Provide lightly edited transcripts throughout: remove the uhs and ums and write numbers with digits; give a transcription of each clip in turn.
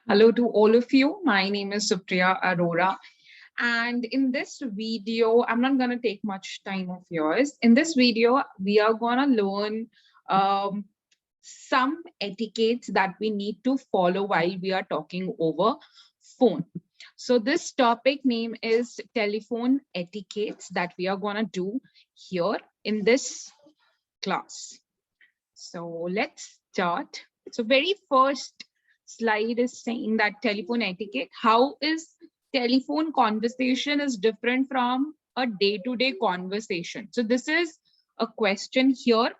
Hello to all of you. My name is Supriya Arora. And in this video, I'm not going to take much time of yours. In this video, we are going to learn um, some etiquettes that we need to follow while we are talking over phone. So this topic name is telephone etiquettes that we are going to do here in this class. So let's start. So very first slide is saying that telephone etiquette. How is telephone conversation is different from a day-to-day conversation? So this is a question here,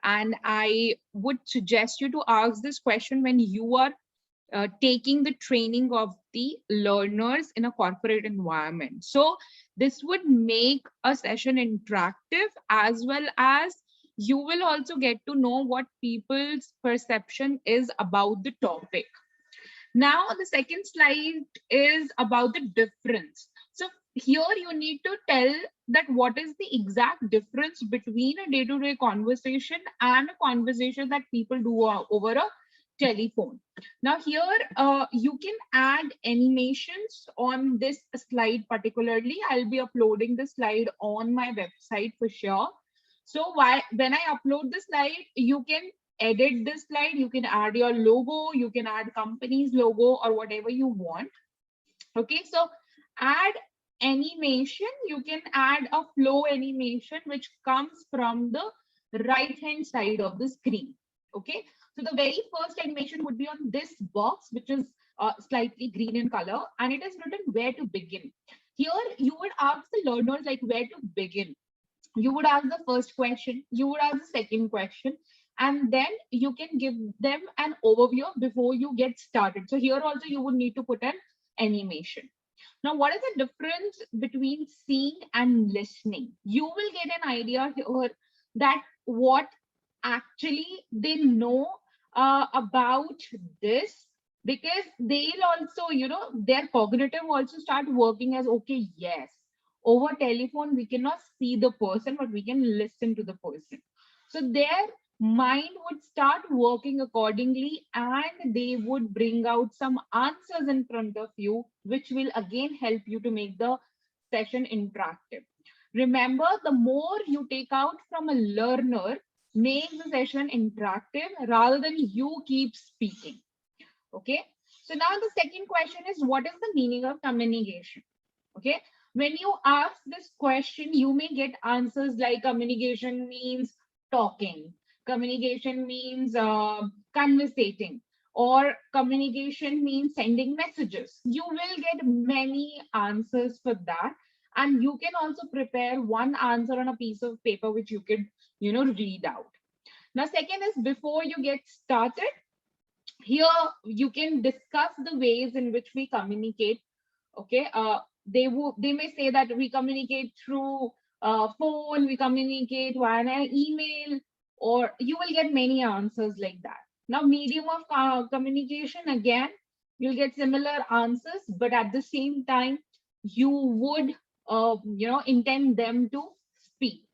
and I would suggest you to ask this question when you are taking the training of the learners in a corporate environment. So this would make a session interactive, as well as you will also get to know what people's perception is about the topic. Now, the second slide is about the difference. So here you need to tell that what is the exact difference between a day-to-day conversation and a conversation that people do over a telephone. Now here you can add animations on this slide particularly. I'll be uploading the slide on my website for sure. So when I upload the slide, you can edit this slide, you can add your logo, you can add company's logo or whatever you want. Okay, so add animation, you can add a flow animation which comes from the right hand side of the screen. Okay, so the very first animation would be on this box, which is slightly green in color, and it is written where to begin. Here you would ask the learners like where to begin. You would ask the first question, you would ask the second question, and then you can give them an overview before you get started. So here also you would need to put an animation. Now, what is the difference between seeing and listening? You will get an idea here that what actually they know about this, because they'll also, their cognitive also start working as, okay, yes, over telephone, we cannot see the person, but we can listen to the person. So their mind would start working accordingly, and they would bring out some answers in front of you, which will again help you to make the session interactive. Remember, the more you take out from a learner, make the session interactive rather than you keep speaking. Okay. So now the second question is, what is the meaning of communication? Okay. When you ask this question, you may get answers like communication means talking, communication means conversating, or communication means sending messages. You will get many answers for that. And you can also prepare one answer on a piece of paper, which you could, read out. Now, second is, before you get started, here you can discuss the ways in which we communicate. Okay, they may say that we communicate through phone, we communicate via email, or you will get many answers like that. Now, medium of communication, again, you'll get similar answers, but at the same time you would intend them to speak.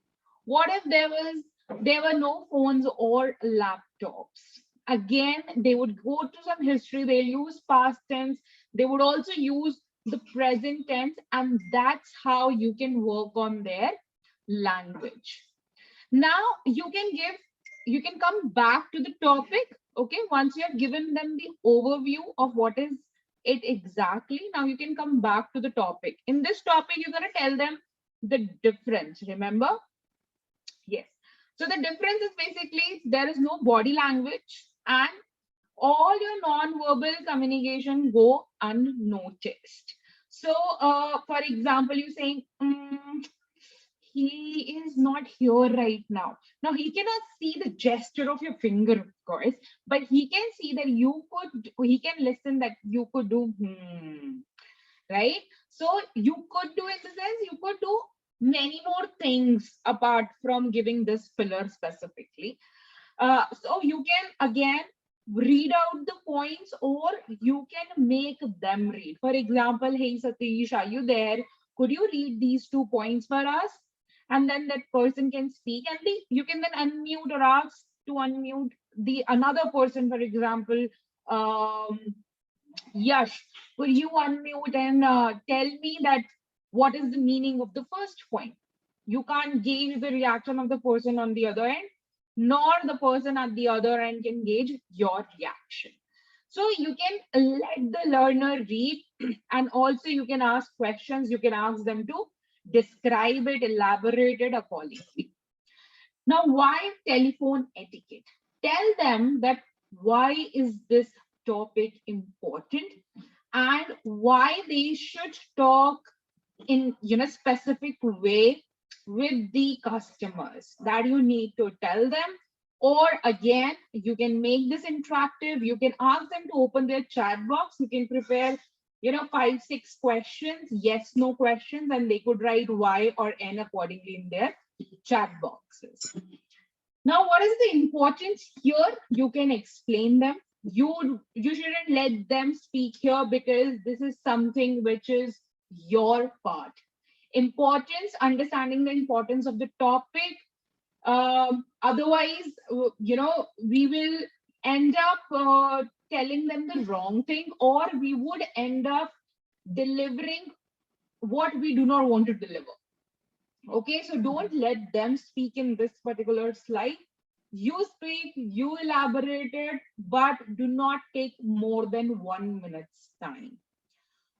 What if there were no phones or laptops? Again, they would go to some history, they'll use past tense, they would also use the present tense, and that's how you can work on their language. Now you can come back to the topic. Okay, once you have given them the overview of what is it exactly, now you can come back to the topic. In this topic, you're going to tell them the difference. Remember? Yes. So the difference is basically there is no body language, and all your non-verbal communication go unnoticed. So, for example, you saying, he is not here right now. Now, he cannot see the gesture of your finger, of course, but he can see that he can listen that you could do, right? So you could do, in the sense, you could do many more things apart from giving this pillar specifically. So you can again read out the points, or you can make them read. For example, hey Satish, are you there? Could you read these 2 points for us? And then that person can speak, and you can then unmute or ask to unmute the another person. For example, Yash, could you unmute and tell me that what is the meaning of the first point? You can't gauge the reaction of the person on the other end, nor the person at the other end can gauge your reaction. So you can let the learner read, and also you can ask questions. You can ask them to describe it, elaborate it accordingly. Now, why telephone etiquette? Tell them that why is this topic important and why they should talk in specific way with the customers. That you need to tell them. Or again, you can make this interactive. You can ask them to open their chat box. You can prepare 5 6 questions, yes no questions, and they could write y or n accordingly in their chat boxes. Now, what is the importance here? You can explain them. You shouldn't let them speak here because this is something which is your part. Importance, understanding the importance of the topic. Otherwise, we will end up telling them the wrong thing, or we would end up delivering what we do not want to deliver. Okay, so don't let them speak in this particular slide. You speak, you elaborate it, but do not take more than 1 minute's time.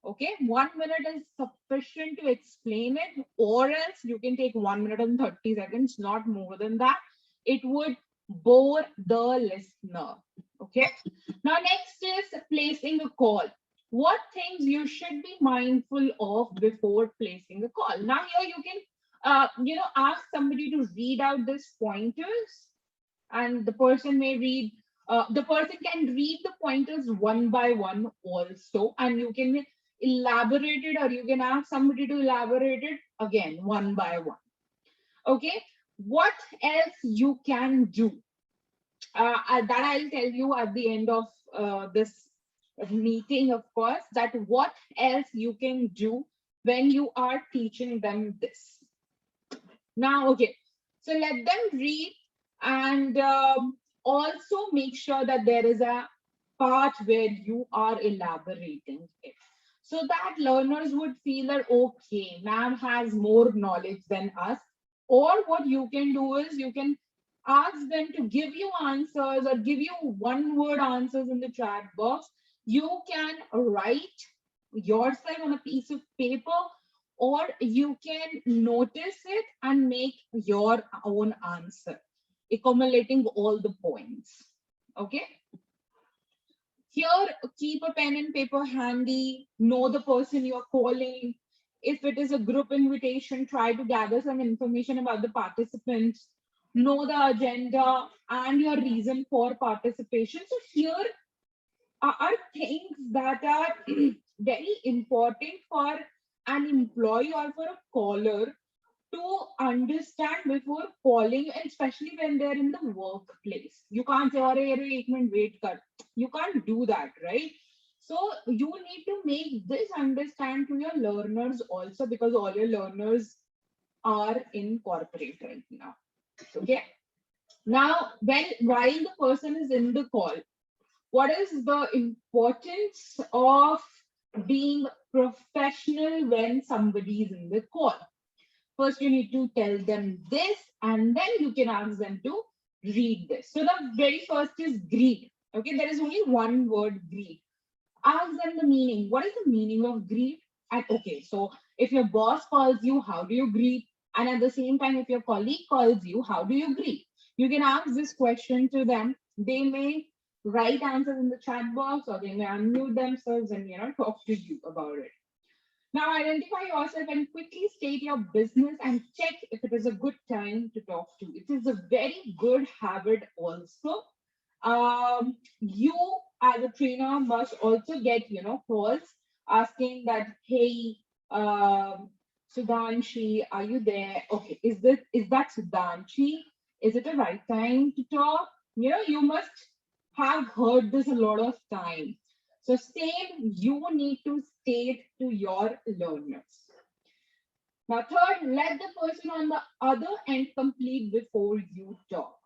Okay, 1 minute is sufficient to explain it, or else you can take 1 minute and 30 seconds, not more than that. It would bore the listener. Okay, now next is placing a call. What things you should be mindful of before placing a call? Now here you can ask somebody to read out these pointers, and the person may read, the person can read the pointers one by one also, and you can elaborate it, or you can ask somebody to elaborate it again one by one. Okay, what else you can do? That I'll tell you at the end of this meeting, of course, that what else you can do when you are teaching them this. Now, okay, so let them read, and also make sure that there is a part where you are elaborating it, so that learners would feel that, okay, ma'am has more knowledge than us. Or what you can do is you can ask them to give you answers, or give you one word answers in the chat box. You can write yourself on a piece of paper, or you can notice it and make your own answer, accumulating all the points. Okay, here keep a pen and paper handy, know the person you are calling. If it is a group invitation, try to gather some information about the participants, know the agenda and your reason for participation. So here are things that are very important for an employee or for a caller to understand before calling, and especially when they're in the workplace. You can't say, "Arey, arey, ek minute, wait kar." You can't do that, right? So you need to make this understand to your learners also, because all your learners are in corporate right now. Okay. Now, while the person is in the call, what is the importance of being professional when somebody is in the call? First, you need to tell them this, and then you can ask them to read this. So the very first is greet. Okay, there is only one word, greet. Ask them the meaning. What is the meaning of greet? And okay, so if your boss calls you, how do you greet? And at the same time, if your colleague calls you, how do you greet? You can ask this question to them. They may write answers in the chat box, or they may unmute themselves and talk to you about it. Now, identify yourself and quickly state your business and check if it is a good time to talk to. It is a very good habit also. You as a trainer must also get, calls asking that, hey, Sudhanshi, are you there? Okay, is that Sudhanshi? Is it the right time to talk? You must have heard this a lot of time. So same, you need to state to your learners. Now third, let the person on the other end complete before you talk.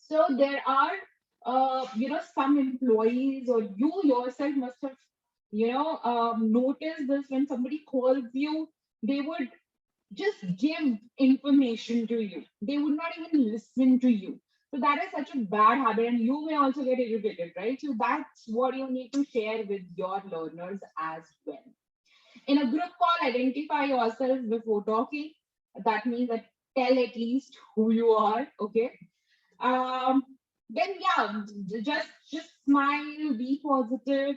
So there are some employees or you yourself must have, noticed this when somebody calls you, they would just give information to you. They would not even listen to you. So that is such a bad habit, and you may also get irritated, right? So that's what you need to share with your learners as well. In a group call, identify yourself before talking. That means that tell at least who you are, okay? Um, then yeah, just smile, be positive.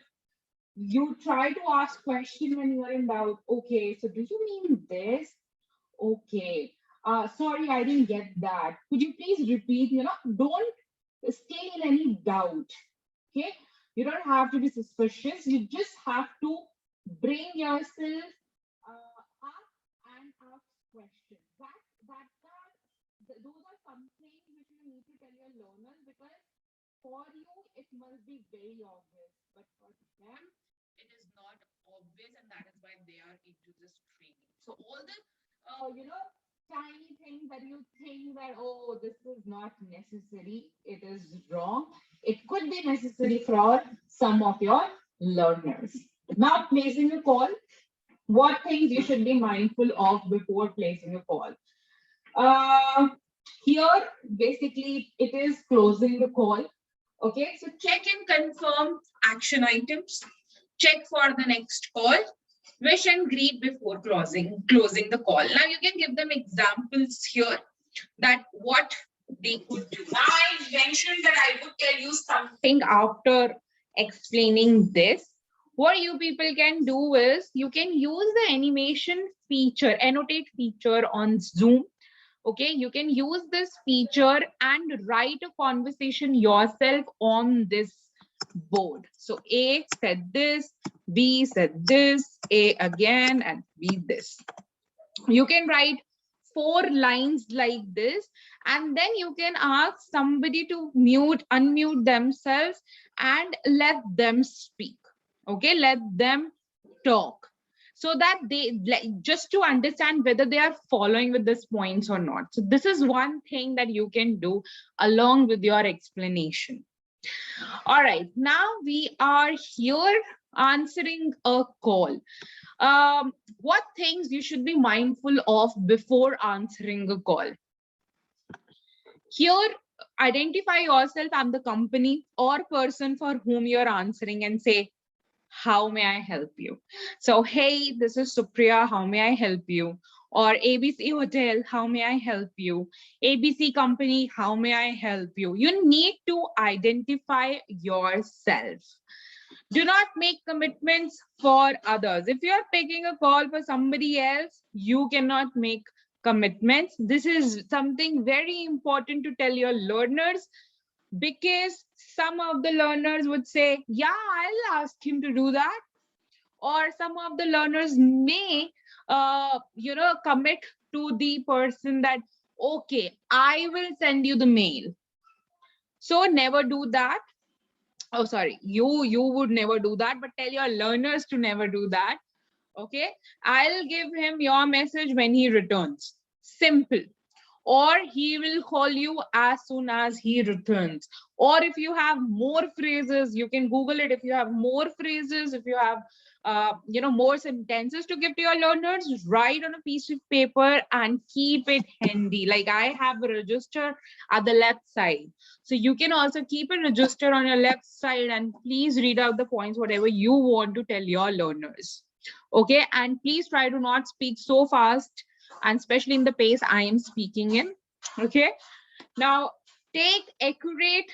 You try to ask question when you are in doubt. Okay, so do you mean this? Okay. Sorry, I didn't get that. Could you please repeat? Don't stay in any doubt. Okay. You don't have to be suspicious. You just have to bring yourself up and ask questions. Those are some things which you need to tell your learners, because for you it must be very obvious, but for them it is not obvious, and that is why they are into this training. So all the tiny things that you think that, oh, this is not necessary, it is wrong. It could be necessary for some of your learners. Now, placing a call, what things you should be mindful of before placing a call? Uh, Here, basically, it is closing the call. Okay, so check and confirm action items. Check for the next call. Wish and greet before closing the call. Now you can give them examples here that what they could do. Now I mentioned that I would tell you something after explaining this. What you people can do is you can use the animation feature, annotate feature on Zoom. Okay, you can use this feature and write a conversation yourself on this board. So A said this, B said this, A again, and B this. You can write 4 lines like this, and then you can ask somebody to unmute themselves and let them speak. Okay, let them talk, so that they, just to understand whether they are following with these points or not. So this is one thing that you can do along with your explanation. All right, now we are here answering a call. What things you should be mindful of before answering a call? Here, identify yourself and the company or person for whom you're answering and say, how may I help you? So, hey, this is Supriya, how may I help you? Or ABC Hotel, how may I help you? ABC Company, how may I help you? You need to identify yourself. Do not make commitments for others. If you're taking a call for somebody else, you cannot make commitments. This is something very important to tell your learners, because some of the learners would say, yeah, I'll ask him to do that. Or some of the learners may, commit to the person that, okay, I will send you the mail. So never do that. Oh, sorry, you would never do that, but tell your learners to never do that. Okay, I'll give him your message when he returns. Simple. Or he will call you as soon as he returns. Or if you have more phrases, you can Google it. If you have more phrases, if you have more sentences to give to your learners, write on a piece of paper and keep it handy. Like I have a register at the left side, so you can also keep a register on your left side, and please read out the points, whatever you want to tell your learners. Okay, and please try to not speak so fast, and especially in the pace I am speaking in. Okay, now take accurate,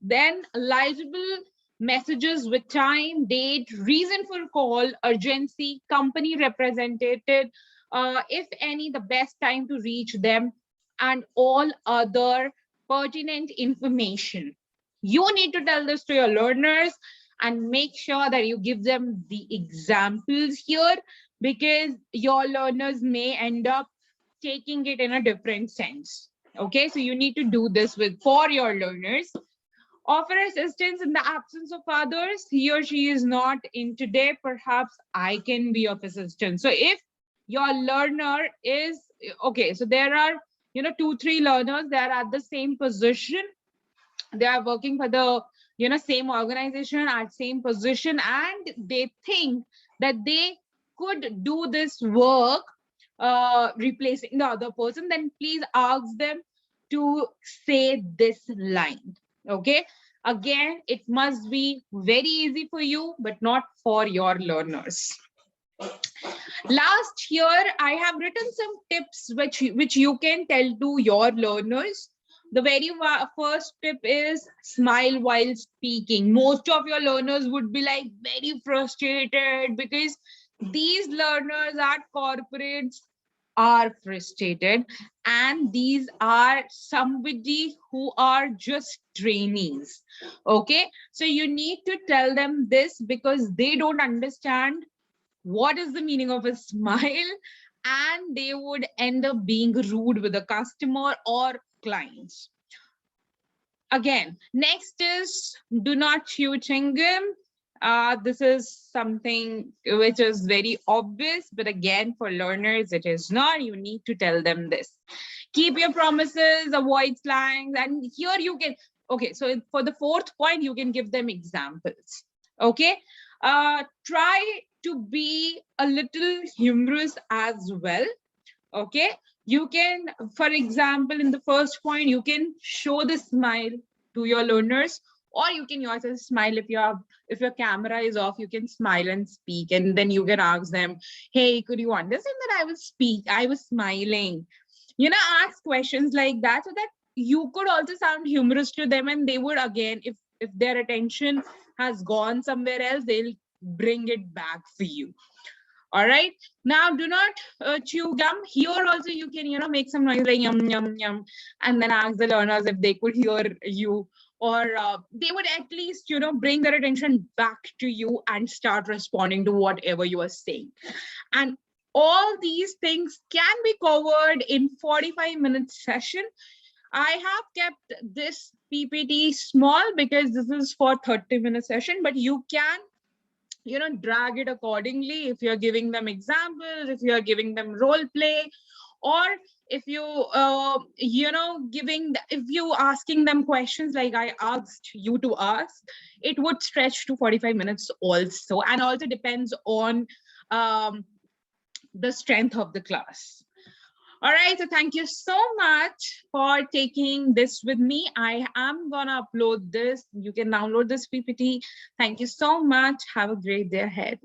then legible messages with time, date, reason for call, urgency, company representative, if any, the best time to reach them, and all other pertinent information. You need to tell this to your learners and make sure that you give them the examples here, because your learners may end up taking it in a different sense. Okay, so you need to do this for your learners. Offer assistance in the absence of others. He or she is not in today, perhaps I can be of assistance. So if your learner is, okay, so there are 2-3 learners that are at the same position, they are working for the same organization at same position, and they think that they could do this work replacing the other person, then please ask them to say this line. Okay, again, it must be very easy for you but not for your learners. Last here, I have written some tips which you can tell to your learners. The very first tip is smile while speaking. Most of your learners would be like very frustrated because these learners at corporates are frustrated, and these are somebody who are just trainees. Okay, so you need to tell them this because they don't understand what is the meaning of a smile, and they would end up being rude with the customer or clients. Again, next is do not chew chewing gum. This is something which is very obvious, but again, for learners, it is not. You need to tell them this. Keep your promises, avoid slangs, and here you can, okay, so for the fourth point, you can give them examples. Okay, try to be a little humorous as well. Okay, you can, for example, in the first point, you can show the smile to your learners, or you can yourself smile. If your camera is off, you can smile and speak, and then you can ask them, hey, could you understand that I was smiling? Ask questions like that, so that you could also sound humorous to them, and they would, again, if their attention has gone somewhere else, they'll bring it back for you. All right, now do not chew gum. Here also you can make some noise like yum yum yum, and then ask the learners if they could hear you, or they would at least bring their attention back to you and start responding to whatever you are saying. And all these things can be covered in 45-minute session. I have kept this PPT small because this is for 30-minute session, but you can drag it accordingly if you're giving them examples, if you're giving them role play, or if you if you asking them questions like I asked you to ask, it would stretch to 45 minutes also, and also depends on the strength of the class. All right, so thank you so much for taking this with me. I am gonna upload this. You can download this PPT. Thank you so much. Have a great day ahead.